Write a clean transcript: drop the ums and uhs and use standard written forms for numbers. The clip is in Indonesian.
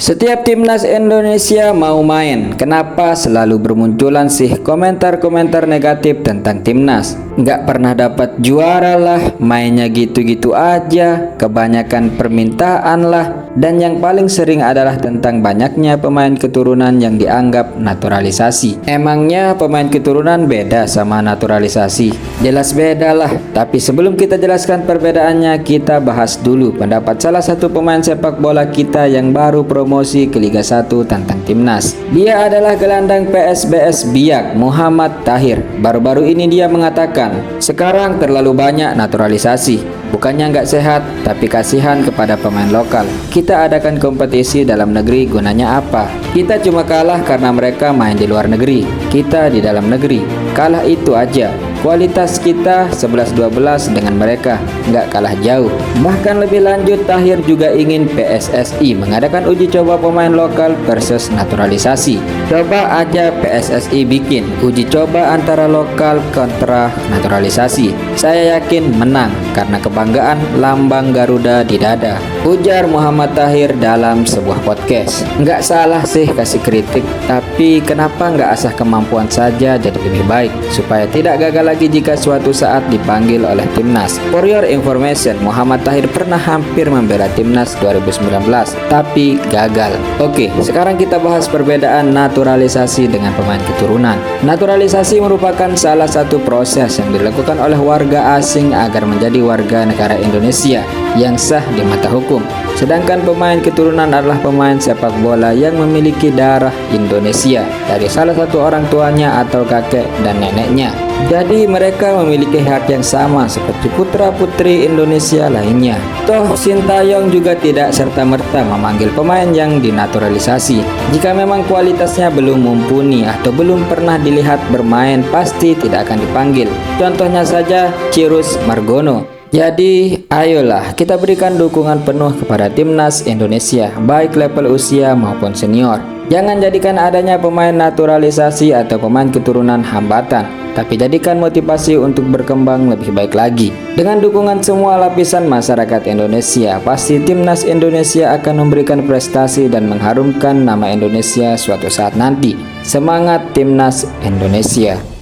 Setiap timnas Indonesia mau main, kenapa selalu bermunculan sih komentar-komentar negatif tentang timnas? Nggak pernah dapat juara lah, mainnya gitu-gitu aja, kebanyakan permintaan lah, dan yang paling sering adalah tentang banyaknya pemain keturunan yang dianggap naturalisasi. Emangnya pemain keturunan beda sama naturalisasi? Jelas beda lah, tapi sebelum kita jelaskan perbedaannya, kita bahas dulu pendapat salah satu pemain sepak bola kita yang baru promosi ke Liga 1 tentang timnas. Dia adalah gelandang PSBS Biak, Muhammad Tahir. Baru-baru ini dia mengatakan, sekarang terlalu banyak naturalisasi. Bukannya nggak sehat, tapi kasihan kepada pemain lokal. Kita adakan kompetisi dalam negeri, gunanya apa? Kita cuma kalah karena mereka main di luar negeri. Kita di dalam negeri. Kalah itu aja. Kualitas kita 11-12 dengan mereka, nggak kalah jauh. Bahkan lebih lanjut, Tahir juga ingin PSSI mengadakan uji coba pemain lokal versus naturalisasi. Coba aja PSSI bikin uji coba antara lokal kontra naturalisasi. Saya yakin menang karena kebanggaan lambang Garuda di dada, ujar Muhammad Tahir dalam sebuah podcast. Nggak salah sih kasih kritik, tapi kenapa nggak asah kemampuan saja jadi lebih baik, supaya tidak gagal lagi jika suatu saat dipanggil oleh timnas. For your information, Muhammad Tahir pernah hampir membela timnas 2019, tapi gagal. Oke, sekarang kita bahas perbedaan naturalisasi dengan pemain keturunan. Naturalisasi merupakan salah satu proses yang dilakukan oleh warga asing agar menjadi warga negara Indonesia yang sah di mata hukum. Sedangkan pemain keturunan adalah pemain sepak bola yang memiliki darah Indonesia dari salah satu orang tuanya atau kakek dan neneknya. Jadi mereka memiliki hak yang sama seperti putra-putri Indonesia lainnya. Toh Sintayong juga tidak serta-merta memanggil pemain yang dinaturalisasi. Jika memang kualitasnya belum mumpuni atau belum pernah dilihat bermain, pasti tidak akan dipanggil. Contohnya saja Cirus Margono. Jadi ayolah kita berikan dukungan penuh kepada timnas Indonesia, baik level usia maupun senior. Jangan jadikan adanya pemain naturalisasi atau pemain keturunan hambatan, tapi jadikan motivasi untuk berkembang lebih baik lagi. Dengan dukungan semua lapisan masyarakat Indonesia, pasti timnas Indonesia akan memberikan prestasi dan mengharumkan nama Indonesia suatu saat nanti. Semangat timnas Indonesia!